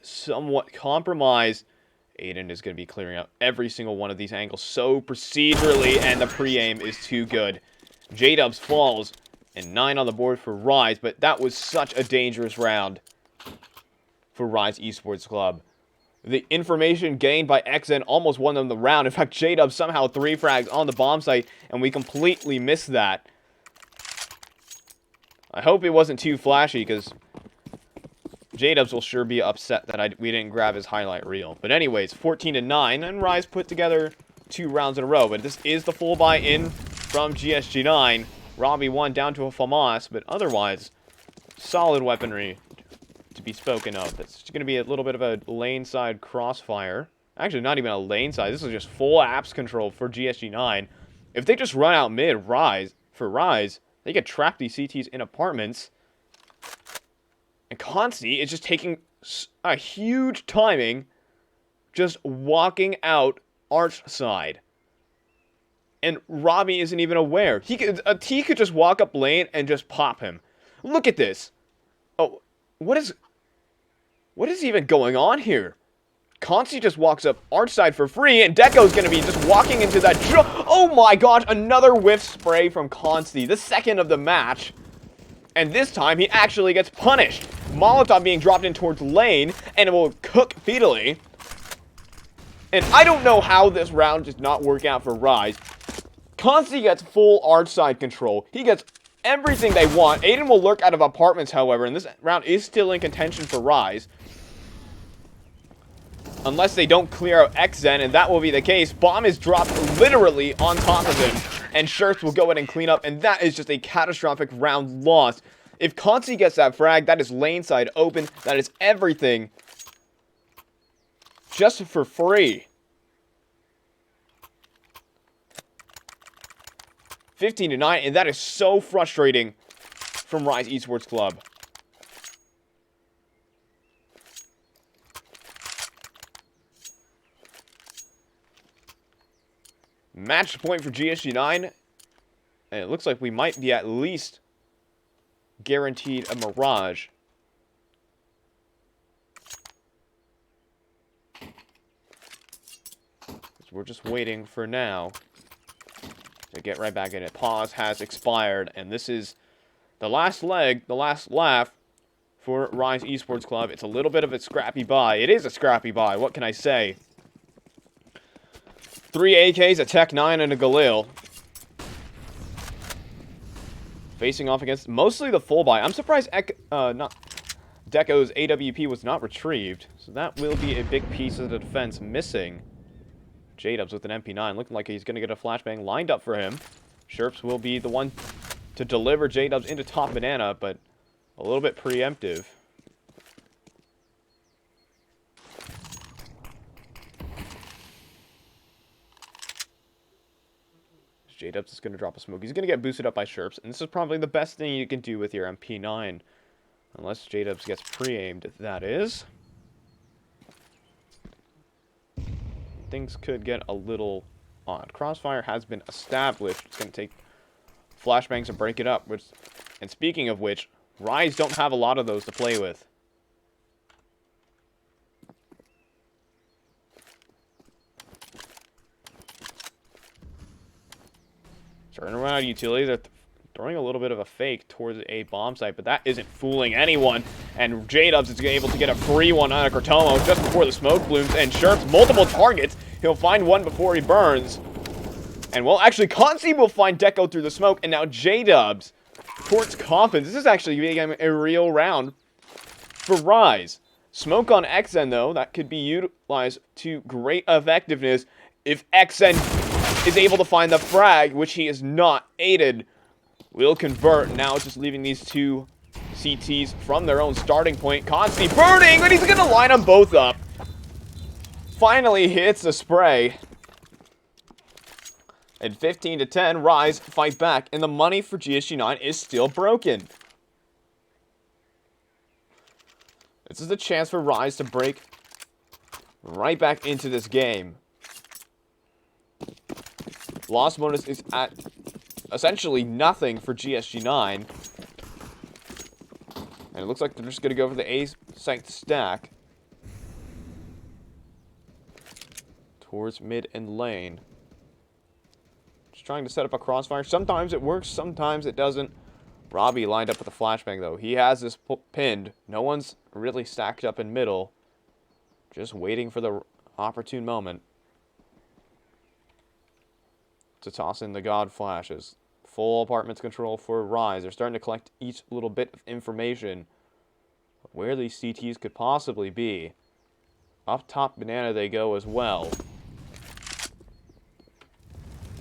somewhat compromised. Aiden is going to be clearing out every single one of these angles so procedurally, and the pre-aim is too good. J-Dubs falls, and 9 on the board for Rise, but that was such a dangerous round for Rise Esports Club. The information gained by XN almost won them the round. In fact, J-Dubs somehow 3 frags on the bomb site, and we completely missed that. I hope it wasn't too flashy, because J-Dubs will sure be upset that we didn't grab his highlight reel. But anyways, 14-9, and Rise put together 2 rounds in a row. But this is the full buy-in from GSG9. Robbie 1 down to a FAMAS, but otherwise, solid weaponry to be spoken of. It's going to be a little bit of a lane side crossfire. Actually, not even a lane side. This is just full apps control for GSG9. If they just run out mid Rise, they could trap these CTs in apartments. And Consti is just taking a huge timing, just walking out arch side. And Robbie isn't even aware. A T could just walk up lane and just pop him. Look at this. Oh, what is even going on here? Consti just walks up arch side for free, and Deco's going to be just walking into that. Oh my gosh, another whiff spray from Consti, the second of the match. And this time, he actually gets punished. Molotov being dropped in towards lane, and it will cook speedily. And I don't know how this round did not work out for Rise. Consti gets full arch side control. He gets everything they want. Aiden will lurk out of apartments, however, and this round is still in contention for Rise. Unless they don't clear out XN, and that will be the case. Bomb is dropped literally on top of him, and Shirts will go in and clean up, and that is just a catastrophic round loss. If Consti gets that frag, that is lane side open. That is everything just for free. 15-9, and that is so frustrating from Rise Esports Club. Match point for GSG9, and it looks like we might be at least guaranteed a Mirage. We're just waiting for now to get right back in it. Pause has expired, and this is the last leg, the last laugh for Rise Esports Club. It's a little bit of a scrappy buy. It is a scrappy buy. What can I say? 3 AKs, a Tech 9, and a Galil. Facing off against mostly the full buy. I'm surprised Deco's AWP was not retrieved. So that will be a big piece of the defense missing. J-Dubs with an MP9. Looking like he's going to get a flashbang lined up for him. Sherps will be the one to deliver J-Dubs into top banana, but a little bit preemptive. J-Dubs is going to drop a smoke. He's going to get boosted up by Sherps, and this is probably the best thing you can do with your MP9. Unless J-Dubs gets pre-aimed, that is. Things could get a little odd. Crossfire has been established. It's going to take flashbangs to break it up. And speaking of which, Rise don't have a lot of those to play with. Turn around utility. They're throwing a little bit of a fake towards a bomb site, but that isn't fooling anyone. And J-Dubs is able to get a free one on a Cortomo just before the smoke blooms. And Sherps multiple targets. He'll find one before he burns. And well, actually, Consti will find Deco through the smoke. And now J-Dubs towards Coffins. This is actually being a real round for Rise. Smoke on XN, though, that could be utilized to great effectiveness if XN is able to find the frag, which he is not. Aided will convert. Now it's just leaving these two CTs from their own starting point. Consti burning, but he's going to line them both up. Finally hits the spray. And 15-10, Rise fight back. And the money for GSG9 is still broken. This is a chance for Rise to break right back into this game. Loss bonus is at essentially nothing for GSG9. And it looks like they're just going to go for the A site stack. towards mid and lane. Just trying to set up a crossfire. Sometimes it works, sometimes it doesn't. Robbie lined up with a flashbang, though. He has this pinned. No one's really stacked up in middle. Just waiting for the opportune moment to toss in the God flashes. Full apartments control for Rise. They're starting to collect each little bit of information of where these CTs could possibly be. Up top banana they go as well.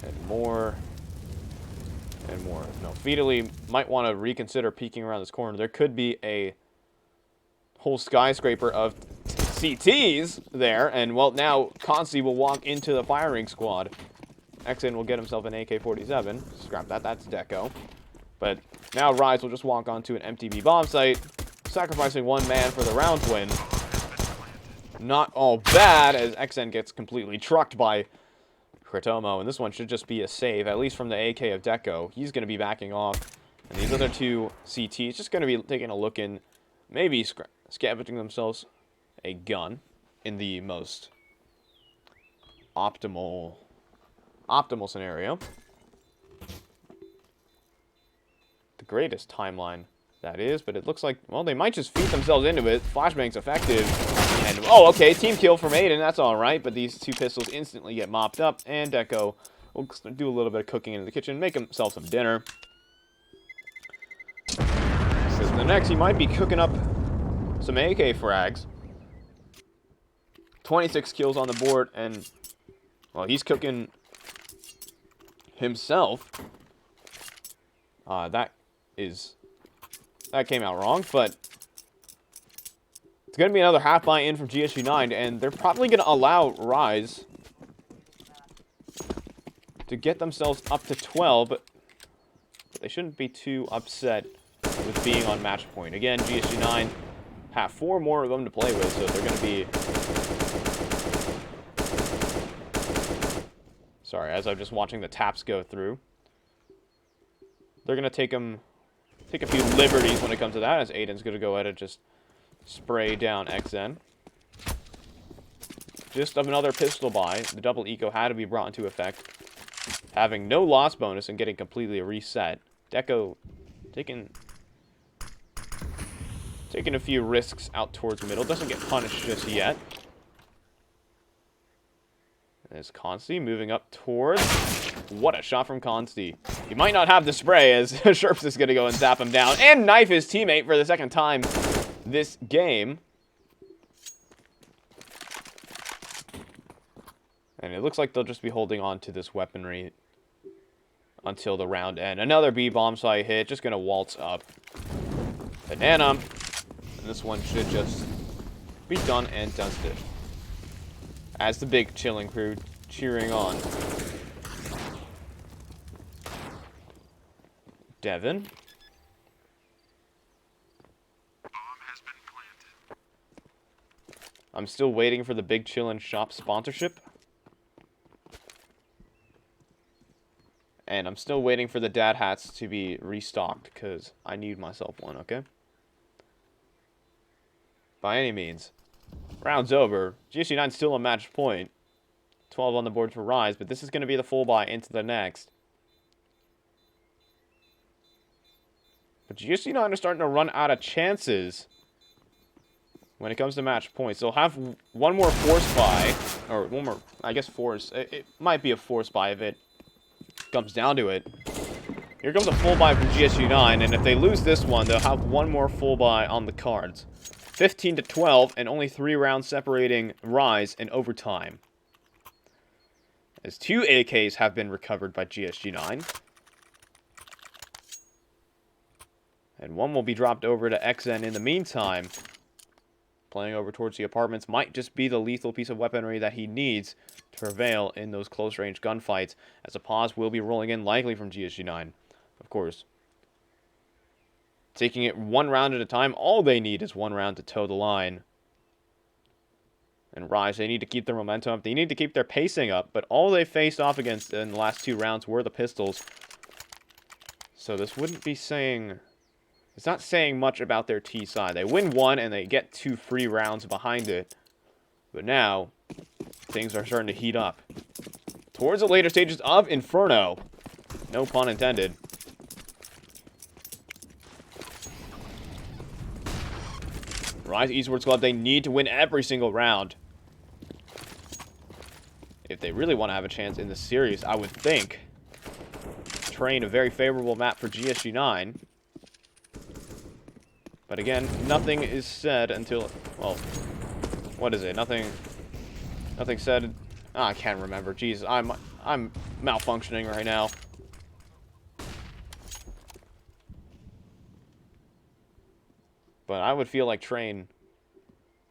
And more. And more. No, Feedly might want to reconsider peeking around this corner. There could be a whole skyscraper of CTs there. And, well, now Consti will walk into the firing squad. XN will get himself an AK-47. Scrap that. That's Deco. But now Rise will just walk onto an MTB bomb site, sacrificing one man for the round win. Not all bad, as XN gets completely trucked by Kratomo, and this one should just be a save, at least from the AK of Deco. He's going to be backing off, and these other two CTs just going to be taking a look in, maybe scavenging themselves a gun in the most optimal scenario. The greatest timeline, that is, but it looks like, well, they might just feed themselves into it. Flashbang's effective. And, oh, okay, team kill from Aiden, that's alright, but these two pistols instantly get mopped up, and Deco will do a little bit of cooking in the kitchen, make himself some dinner. Because in the next, he might be cooking up some AK frags. 26 kills on the board, and, well, he's cooking himself. That came out wrong, but it's going to be another half buy-in from GSG9, and they're probably going to allow Rise to get themselves up to 12, but they shouldn't be too upset with being on match point. Again, GSG9 have 4 more of them to play with, so they're going to be... Sorry, as I'm just watching the taps go through. They're going to take a few liberties when it comes to that, as Aiden's going to go ahead and just spray down XN. Just another pistol buy. The double eco had to be brought into effect. Having no loss bonus and getting completely reset. Deco taking a few risks out towards middle. Doesn't get punished just yet. There's Consti moving up towards... What a shot from Consti. He might not have the spray, as Sherps is going to go and zap him down. And knife his teammate for the second time this game. And it looks like they'll just be holding on to this weaponry until the round end. Another B bomb site hit, just going to waltz up. Banana. And this one should just be done and dusted. As the big chilling crew cheering on. Devin. I'm still waiting for the Big Chillin' Shop sponsorship. And I'm still waiting for the dad hats to be restocked, because I need myself one, okay? By any means. Round's over. GSG9 still a match point. 12 on the board for Rise, but this is going to be the full buy into the next. But GSG9 are starting to run out of chances when it comes to match points. They'll have one more force buy, or one more, I guess, force. It might be a force buy if it comes down to it. Here comes a full buy from GSG9, and if they lose this one, they'll have one more full buy on the cards. 15 to 12, and only 3 rounds separating Rise in overtime. As 2 AKs have been recovered by GSG9. And one will be dropped over to XN in the meantime. Playing over towards the apartments might just be the lethal piece of weaponry that he needs to prevail in those close-range gunfights, as a pause will be rolling in likely from GSG9, of course. Taking it one round at a time, all they need is one round to toe the line. And Rise, they need to keep their momentum up, they need to keep their pacing up, but all they faced off against in the last 2 rounds were the pistols. So this wouldn't be saying... It's not saying much about their T side. They win 1 and they get 2 free rounds behind it. But now, things are starting to heat up. Towards the later stages of Inferno. No pun intended. Rise Esports Club, they need to win every single round. If they really want to have a chance in the series, I would think. Train, a very favorable map for GSG9. But again, nothing is said until, well, what is it? Nothing said. I can't remember. Jeez, I'm malfunctioning right now. But I would feel like Train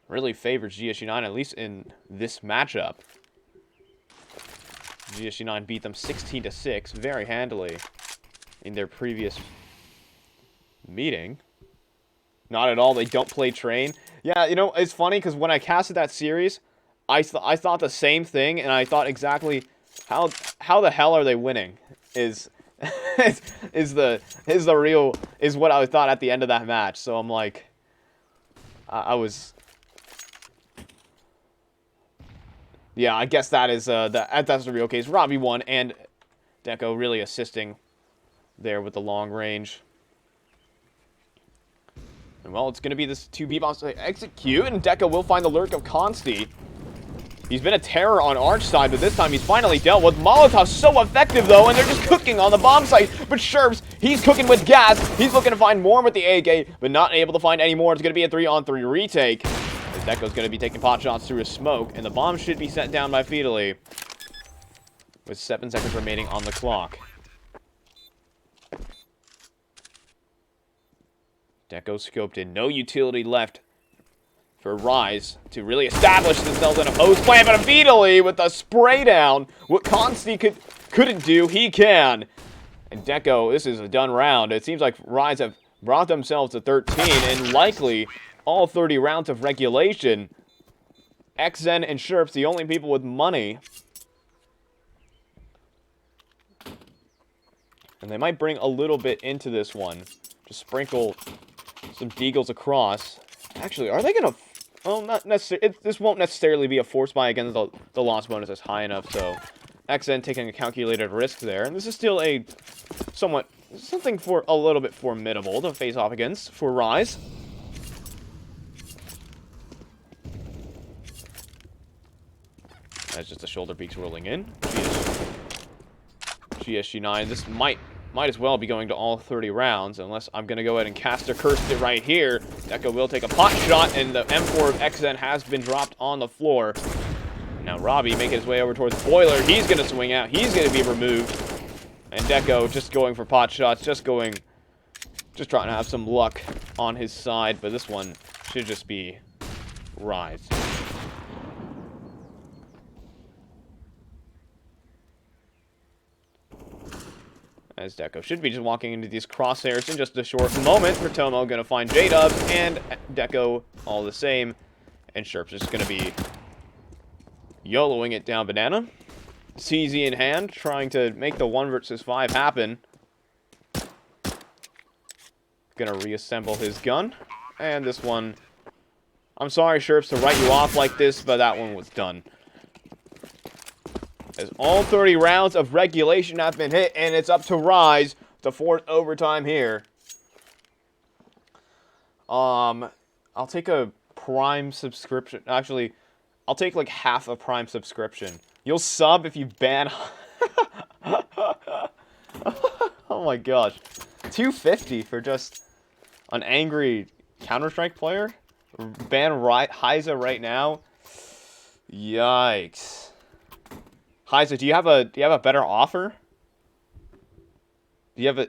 really favors GSG9, at least in this matchup. GSG9 beat them 16-6 very handily in their previous meeting. Not at all. They don't play Train. Yeah, you know, it's funny because when I casted that series, I thought the same thing, and I thought exactly how the hell are they winning is what I thought at the end of that match. So I'm like, yeah, I guess that is that's the real case. Robbie won, and Deco really assisting there with the long range. And well, it's going to be this 2B bombs to execute, and Deco will find the lurk of Consti. He's been a terror on Arch side, but this time he's finally dealt with. Molotov's so effective, though, and they're just cooking on the bomb site. But Sherps, he's cooking with gas. He's looking to find more with the AK, but not able to find any more. It's going to be a 3-on-3 retake. As Deco's going to be taking pot shots through his smoke, and the bomb should be set down by Fideli with 7 seconds remaining on the clock. Deco scoped in. No utility left for Rise to really establish themselves in a post plan, but immediately with the spray down, what Consti couldn't do, he can. And Deco, this is a done round. It seems like Rise have brought themselves to 13, and likely all 30 rounds of regulation. XN and Sherps, the only people with money. And they might bring a little bit into this one. Just sprinkle some deagles across. Actually, are they going to... Well, not necessarily. This won't necessarily be a force buy against the loss bonus is high enough, so XN taking a calculated risk there. And this is still a something for a little bit formidable to face off against for Rise. That's just the shoulder peaks rolling in. GSG9, this might as well be going to all 30 rounds, unless I'm going to go ahead and cast a Cursed It right here. Deco will take a pot shot, and the M4 of XN has been dropped on the floor. Now Robbie making his way over towards Boiler. He's going to swing out. He's going to be removed. And Deco just going for pot shots, just trying to have some luck on his side, but this one should just be Rise. As Deco should be just walking into these crosshairs in just a short moment. Pertomo going to find J-Dubs, and Deco all the same. And Sherps is going to be YOLOing it down banana. CZ in hand, trying to make the 1 versus 5 happen. Going to reassemble his gun. And this one, I'm sorry, Sherps, to write you off like this, but that one was done. As all 30 rounds of regulation have been hit, and it's up to Rise to force overtime here. I'll take a Prime subscription. Actually, I'll take like half a Prime subscription. You'll sub if you ban... Oh my gosh. $250 for just an angry Counter-Strike player? Ban Hyza right now? Yikes. Hyza, do you have a better offer? Do you have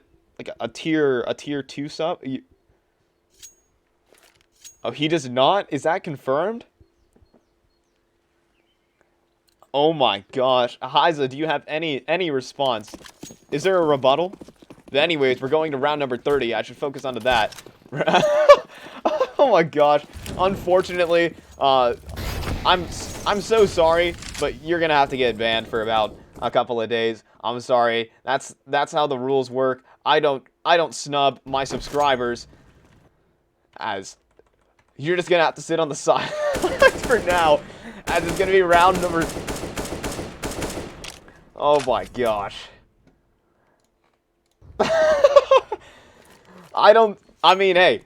a tier 2 sub? Oh, he does not? Is that confirmed? Oh my gosh. Hyza, do you have any response? Is there a rebuttal? But anyways, we're going to round number 30. I should focus onto that. Oh my gosh. Unfortunately, I'm so sorry, but you're gonna have to get banned for about a couple of days. I'm sorry. That's how the rules work. I don't snub my subscribers, as you're just gonna have to sit on the side for now, As it's gonna be round number... Oh my gosh. I mean, hey.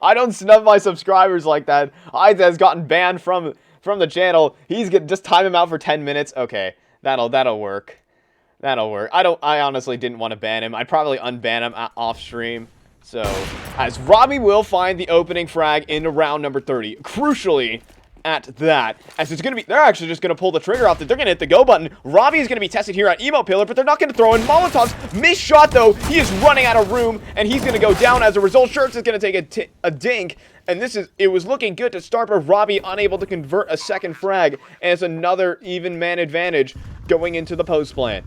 I don't snub my subscribers like that. Isa has gotten banned from the channel. He's gonna just time him out for 10 minutes. Okay, that'll work. That'll work. I honestly didn't want to ban him. I'd probably unban him off stream. So, as Robbie will find the opening frag in round number 30. Crucially, at that, as it's going to be, they're actually just going to pull the trigger off. They're going to hit the go button. Robbie is going to be tested here at Emo Pillar, but they're not going to throw in Molotovs. Missed shot, though. He is running out of room, and he's going to go down. As a result, Shirts is going to take a dink, and it was looking good to start, but Robbie unable to convert a second frag, and it's another even man advantage going into the post plant.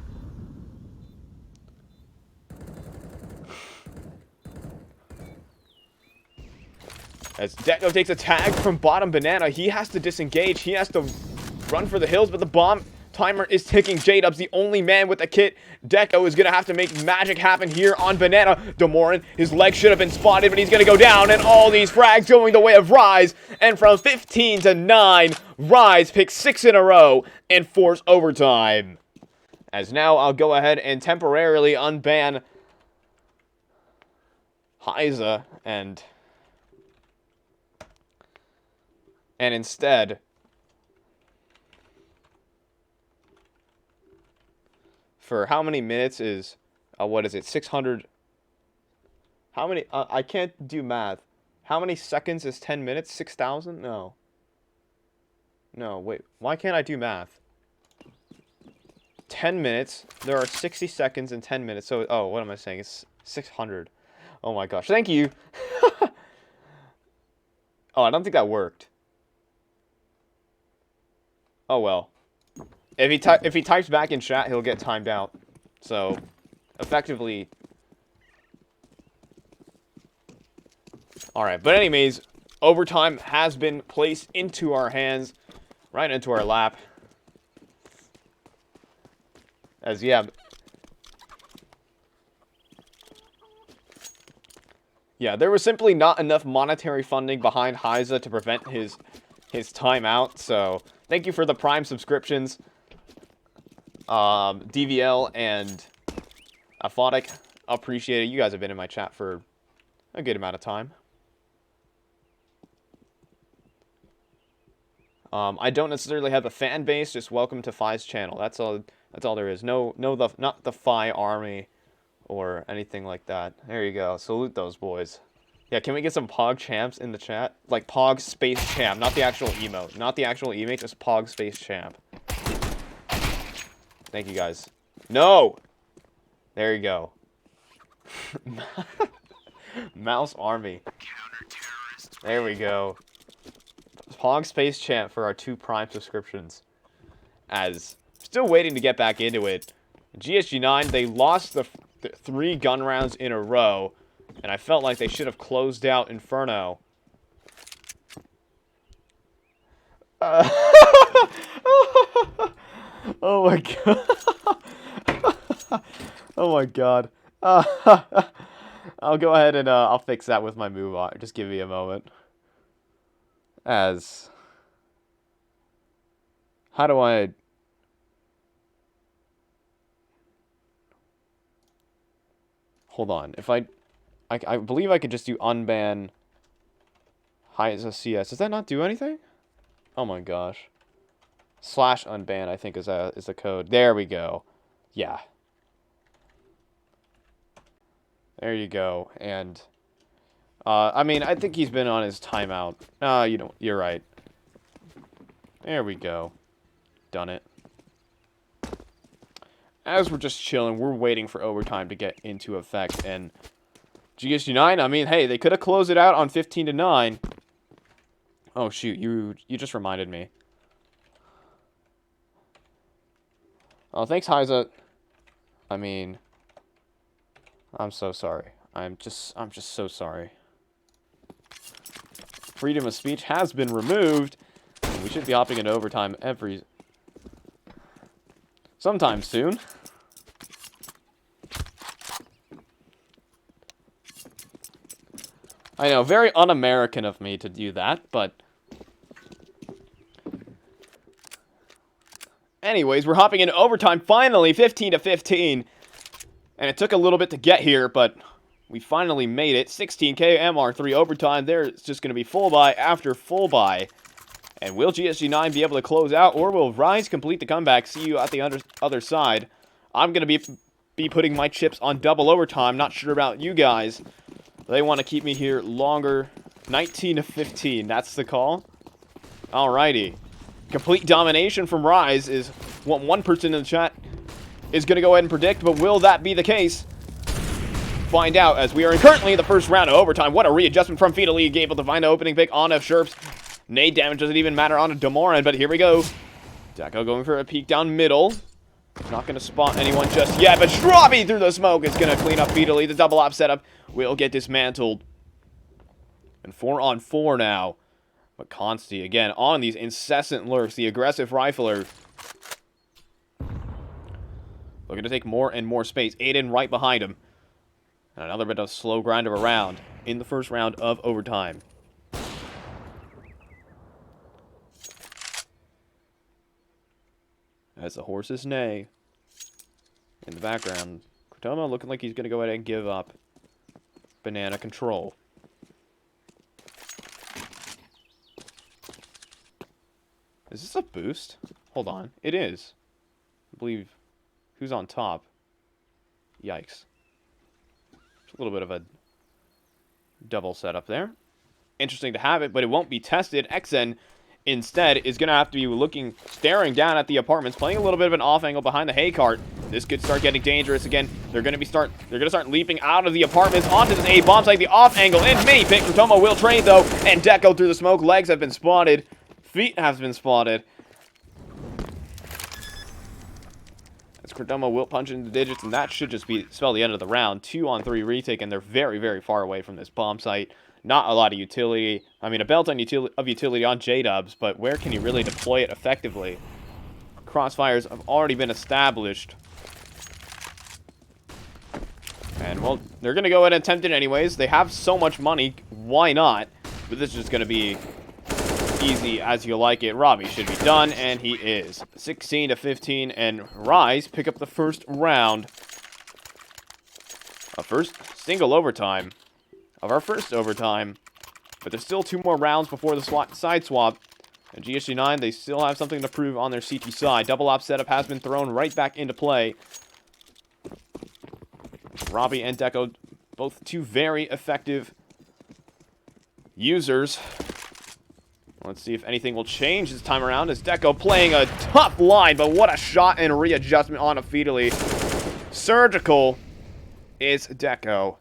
As Deco takes a tag from bottom banana, he has to disengage. He has to run for the hills, but the bomb timer is ticking. J-Dub's the only man with the kit. Deco is going to have to make magic happen here on banana. Demorin, his leg should have been spotted, but he's going to go down, and all these frags going the way of Rise. And from 15 to 9, Rise picks 6 in a row and force overtime. As now I'll go ahead and temporarily unban Isa and instead, for how many minutes is, what is it, 600, how many, I can't do math. How many seconds is 10 minutes? 6,000? No. No, wait, why can't I do math? 10 minutes, there are 60 seconds in 10 minutes, so, oh, what am I saying? It's 600. Oh my gosh, thank you. Oh, I don't think that worked. Oh well. If he types back in chat, he'll get timed out. So, effectively. Alright, but anyways, overtime has been placed into our hands. Right into our lap. As, yeah. Yeah, there was simply not enough monetary funding behind Isa to prevent his timeout, so thank you for the Prime subscriptions, DVL and Aphotic. Appreciate it. You guys have been in my chat for a good amount of time. I don't necessarily have a fan base. Just welcome to Phi's channel. That's all there is. Not the Phi army or anything like that. There you go. Salute those boys. Yeah, can we get some Pog champs in the chat? Like Pog Space Champ, not the actual emote. Not the actual emote, just Pog Space Champ. Thank you guys. No! There you go. Mouse Army. There we go. Pog Space Champ for our 2 Prime subscriptions. As, still waiting to get back into it. GSG9, they lost the 3 gun rounds in a row. And I felt like they should have closed out Inferno. Oh my god. Oh my god. I'll go ahead and I'll fix that with my move on. Just give me a moment. As, how do I... Hold on. If I believe I could just do unban Isa CS. Does that not do anything? Oh my gosh. /unban, I think, is the code. There we go. Yeah. There you go. And I mean, I think he's been on his timeout. You're right. There we go. Done it. As we're just chilling, we're waiting for overtime to get into effect, and GSG9, I mean, hey, they could have closed it out on 15 to 9. Oh shoot, you just reminded me. Oh, thanks, Isa. I mean, I'm so sorry. I'm just so sorry. Freedom of speech has been removed. We should be hopping into overtime sometime soon. I know, very un-American of me to do that, but Anyways, we're hopping into overtime finally, 15-15. And it took a little bit to get here, but we finally made it. 16K MR3 overtime. There's just going to be full buy after full buy. And will GSG9 be able to close out, or will Rise complete the comeback? See you at the other side. I'm going to be putting my chips on double overtime. Not sure about you guys. They want to keep me here longer. 19-15. That's the call. Alrighty. Complete domination from Rise is what one person in the chat is going to go ahead and predict, but will that be the case? Find out as we are currently in the first round of overtime. What a readjustment from Fita League, able to find the opening pick on a Sherps. Nade damage doesn't even matter on a Demoran, but here we go. Deco going for a peek down middle. Not going to spot anyone just yet, but Strawby through the smoke is going to clean up Fita League. The double op setup will get dismantled. And 4-on-4 now. But Consti, again, on these incessant lurks. The aggressive rifler. Looking to take more and more space. Aiden right behind him. And another bit of slow grinder around in the first round of overtime. As the horses neigh. In the background, Krotoma looking like he's going to go ahead and give up banana control. Is this a boost? Hold on. It is. I believe. Who's on top? Yikes. It's a little bit of a double setup there. Interesting to have it, but it won't be tested. XN instead is going to have to be staring down at the apartments, playing a little bit of an off angle behind the hay cart. This could start getting dangerous again. They're going to start leaping out of the apartments onto this A bomb site. The off angle and mini pick. Krotoma will trade though, and Deco through the smoke. Legs have been spotted. Feet have been spotted. As Krotoma will punch into digits, and that should just spell the end of the round. 2-on-3 retake, and they're very, very far away from this bomb site. Not a lot of utility. I mean, a belt on utility on J-Dubs, but where can you really deploy it effectively? Crossfires have already been established. And, well, they're going to go ahead and attempt it anyways. They have so much money. Why not? But this is just going to be easy as you like it. Robbie should be done, and he is. 16-15, and Rise pick up the first round. A first single overtime of our first overtime. But there's still 2 more rounds before the side swap. And GSG9, they still have something to prove on their CT side. Double op setup has been thrown right back into play. Robbie and Deco, both 2 very effective users. Let's see if anything will change this time around. As Deco playing a tough line, but what a shot and readjustment on a Feedly. Surgical is Deco.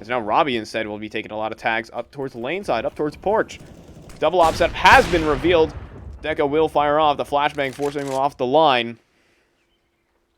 As now Robbie instead will be taking a lot of tags up towards the lane side, up towards Porch. Double op setup has been revealed. Deco will fire off the flashbang, forcing him off the line.